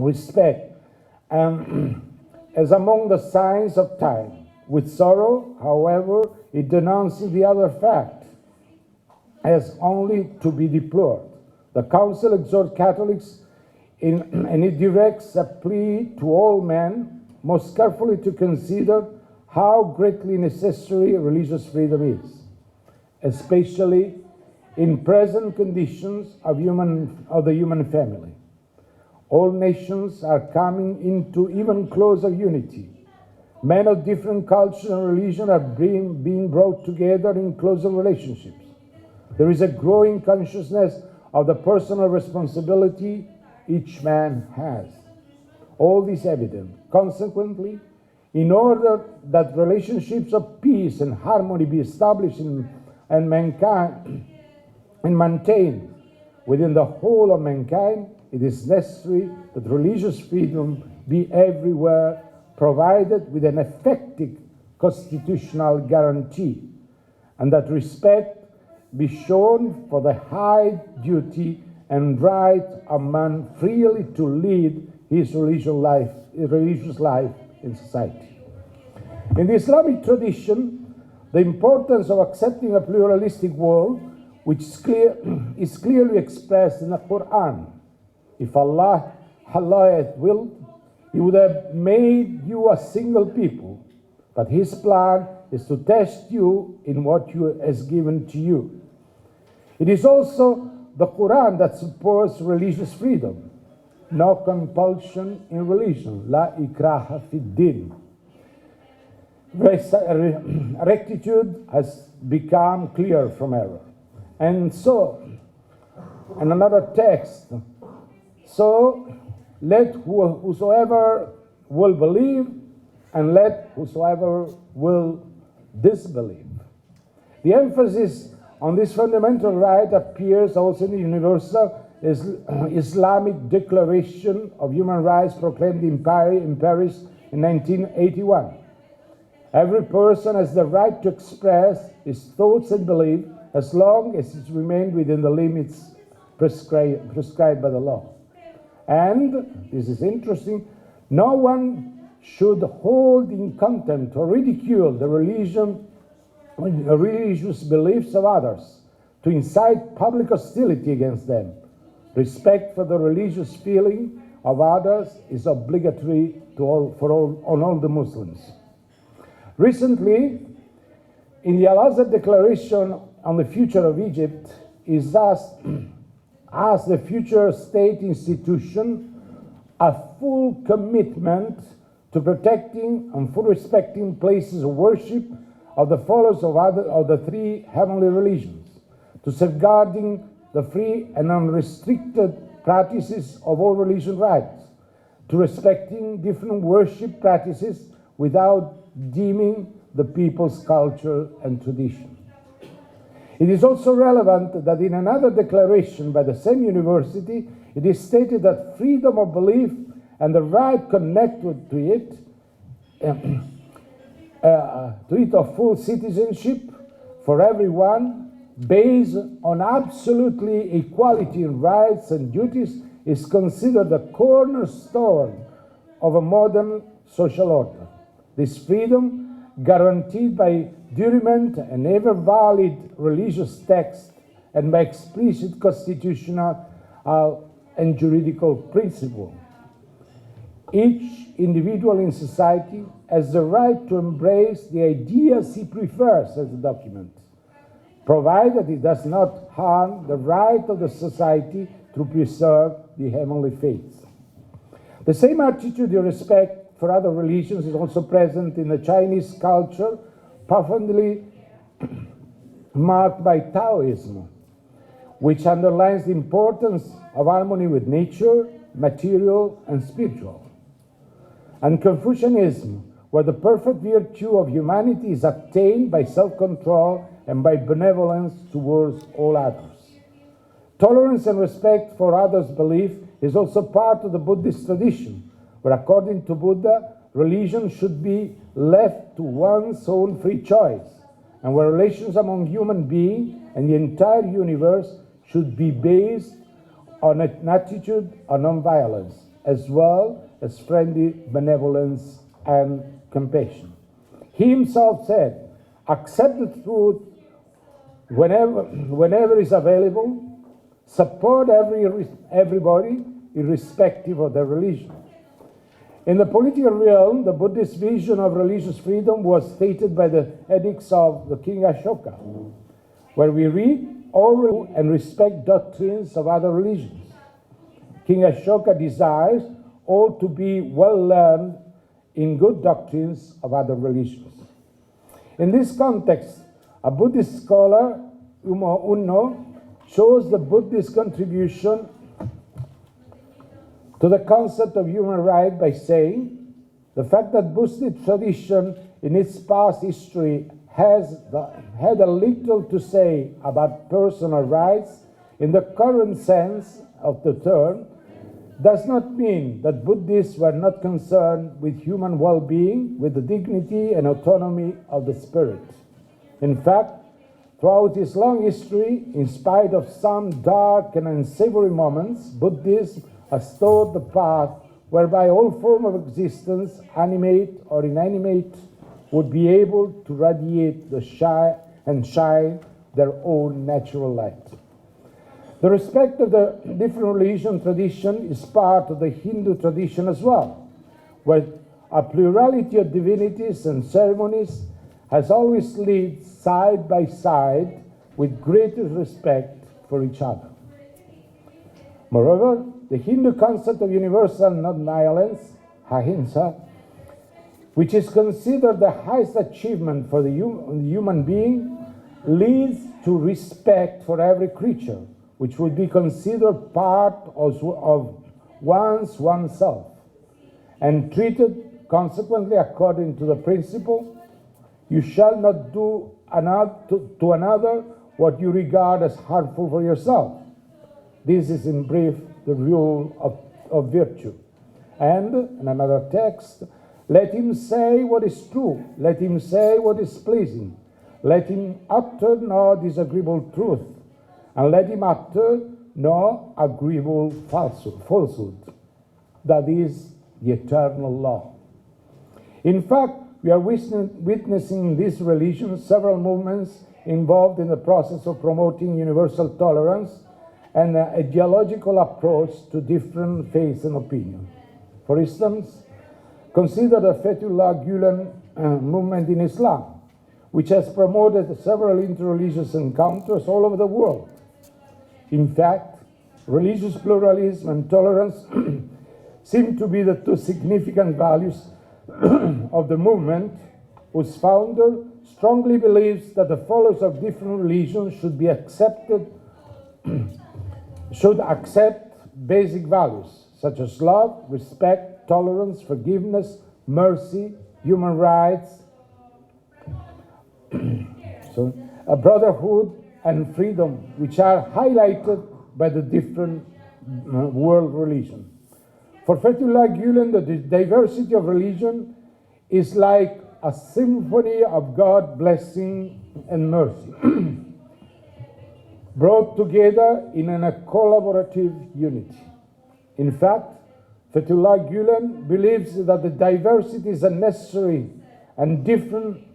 respect as among the signs of time. With sorrow, however, it denounces the other fact as only to be deplored. The Council exhorts Catholics and it directs a plea to all men most carefully to consider how greatly necessary religious freedom is, especially in present conditions of the human family. All nations are coming into even closer unity. Men of different cultures and religion are being brought together in closer relationships. There is a growing consciousness of the personal responsibility each man has. All this evident. Consequently, in order that relationships of peace and harmony be established and mankind and maintained within the whole of mankind, it is necessary that religious freedom be everywhere provided with an effective constitutional guarantee, and that respect be shown for the high duty and right of man freely to lead his religious life in society. In the Islamic tradition, the importance of accepting a pluralistic world, which is clearly expressed in the Quran. If Allah had willed, He would have made you a single people, but His plan is to test you in what He has given to you. It is also the Quran that supports religious freedom. No compulsion in religion. La ikraha fid din. Rectitude has become clear from error. And so, in another text, so let whosoever will believe, and let whosoever will disbelieve. The emphasis on this fundamental right appears also in the Universal Islamic Declaration of Human Rights proclaimed in Paris in 1981. Every person has the right to express his thoughts and beliefs as long as it remains within the limits prescribed by the law. And, this is interesting, no one should hold in contempt or ridicule the religious beliefs of others, to incite public hostility against them. Respect for the religious feeling of others is obligatory on all the Muslims. Recently, in the Al-Azhar Declaration on the Future of Egypt, is asked the future state institution a full commitment to protecting and full respecting places of worship of the followers of the three heavenly religions, to safeguarding the free and unrestricted practices of all religious rites, to respecting different worship practices without deeming the people's culture and tradition. It is also relevant that in another declaration by the same university, it is stated that freedom of belief and the right connected to it of full citizenship for everyone, based on absolutely equality in rights and duties, is considered the cornerstone of a modern social order. This freedom, guaranteed by durament and ever valid religious text and by explicit constitutional and juridical principle. Each individual in society has the right to embrace the ideas he prefers as a document, provided it does not harm the right of the society to preserve the heavenly faiths. The same attitude of respect for other religions is also present in the Chinese culture, profoundly marked by Taoism, which underlines the importance of harmony with nature, material and spiritual. And Confucianism, where the perfect virtue of humanity is attained by self-control and by benevolence towards all others. Tolerance and respect for others' belief is also part of the Buddhist tradition, where according to Buddha, religion should be left to one's own free choice, and where relations among human beings and the entire universe should be based on an attitude of nonviolence. as well as friendly benevolence and compassion. He himself said, accept the truth whenever is available, support everybody irrespective of their religion. In the political realm, the Buddhist vision of religious freedom was stated by the edicts of the King Ashoka, where we read, all and respect doctrines of other religions. King Ashoka desires all to be well learned in good doctrines of other religions. In this context, a Buddhist scholar, Umo Unno, shows the Buddhist contribution to the concept of human right by saying, the fact that Buddhist tradition in its past history has had a little to say about personal rights in the current sense of the term does not mean that Buddhists were not concerned with human well-being, with the dignity and autonomy of the spirit. In fact, throughout its long history, in spite of some dark and unsavory moments, Buddhism has taught the path whereby all forms of existence, animate or inanimate, would be able to radiate the shine their own natural light. The respect of the different religion tradition is part of the Hindu tradition as well, where a plurality of divinities and ceremonies has always lived side by side with greatest respect for each other. Moreover, the Hindu concept of universal non-violence, ahimsa, which is considered the highest achievement for the human being, leads to respect for every creature, which would be considered part of oneself, and treated consequently according to the principle, you shall not do to another what you regard as harmful for yourself. This is in brief the rule of virtue. And in another text, let him say what is true, let him say what is pleasing, let him utter no disagreeable truth, and let him utter no agreeable falsehood. That is the eternal law. In fact, we are witnessing in this religion several movements involved in the process of promoting universal tolerance and an ideological approach to different faiths and opinions. For instance, consider the Fethullah Gulen movement in Islam, which has promoted several interreligious encounters all over the world. In fact, religious pluralism and tolerance seem to be the two significant values of the movement, whose founder strongly believes that the followers of different religions should accept basic values such as love, respect, tolerance, forgiveness, mercy, human rights, brotherhood, and freedom, which are highlighted by the different world religions. For Fethullah Gulen, the diversity of religion is like a symphony of God's blessing and mercy, brought together in a collaborative unity. In fact, Fethullah Gulen believes that the diversity is necessary and different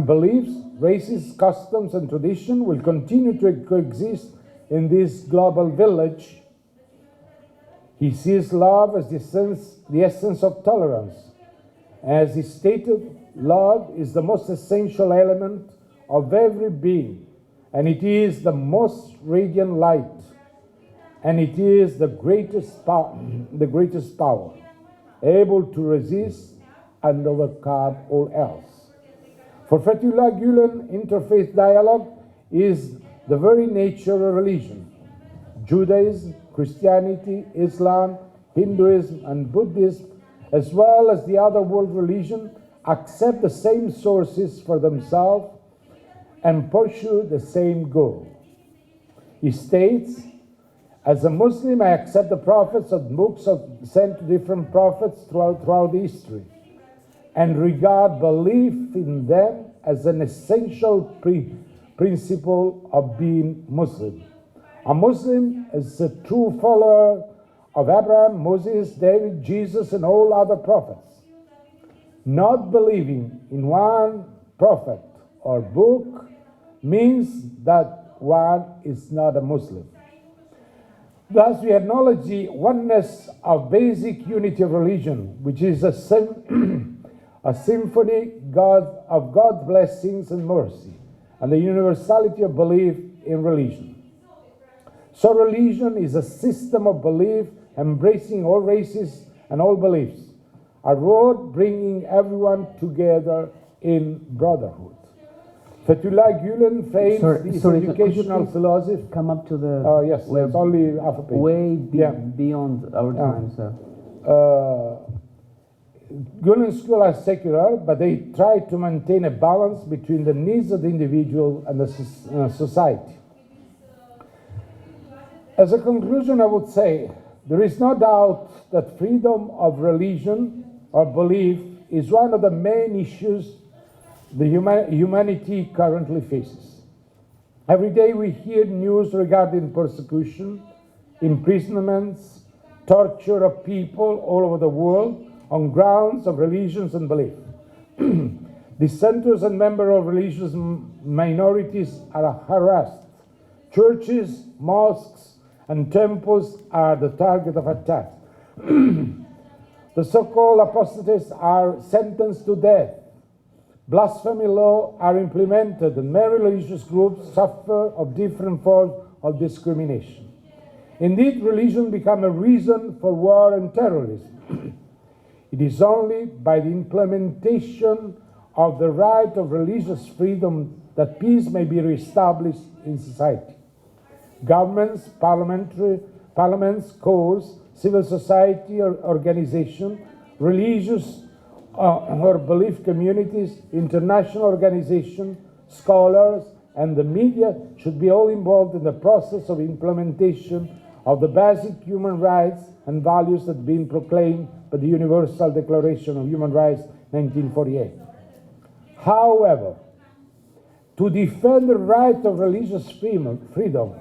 beliefs, races, customs, and tradition will continue to coexist in this global village. He sees love as the essence of tolerance. As he stated, love is the most essential element of every being, and it is the most radiant light, and it is the greatest power, able to resist and overcome all else. For Fethullah Gulen, interfaith dialogue is the very nature of religion. Judaism, Christianity, Islam, Hinduism, and Buddhism, as well as the other world religions, accept the same sources for themselves and pursue the same goal. He states, as a Muslim, I accept the prophets of books sent to different prophets throughout history, and regard belief in them as an essential principle of being Muslim. A Muslim is a true follower of Abraham, Moses, David, Jesus, and all other prophets. Not believing in one prophet or book means that one is not a Muslim. Thus, we acknowledge the oneness of basic unity of religion, which is a symphony of God's blessings and mercy, and the universality of belief in religion. So religion is a system of belief embracing all races and all beliefs, a road bringing everyone together in brotherhood. Fethullah Gulen frames this educational philosophy. Come up to the... Yes, it's only half a page. Beyond our time, sir. Gulen schools are secular, but they try to maintain a balance between the needs of the individual and the society. As a conclusion, I would say there is no doubt that freedom of religion or belief is one of the main issues the humanity currently faces. Every day we hear news regarding persecution, imprisonments, torture of people all over the world on grounds of religions and belief. Dissenters and members of religious minorities are harassed. Churches, mosques, and temples are the target of attack. The so-called apostates are sentenced to death. Blasphemy laws are implemented, and many religious groups suffer of different forms of discrimination. Indeed, religion becomes a reason for war and terrorism. It is only by the implementation of the right of religious freedom that peace may be reestablished in society. Governments, parliaments, courts, civil society or organizations, religious or belief communities, international organizations, scholars, and the media should be all involved in the process of implementation of the basic human rights and values that have been proclaimed by the Universal Declaration of Human Rights, 1948. However, to defend the right of religious freedom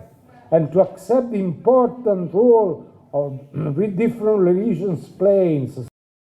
and to accept the important role of different religions play in society,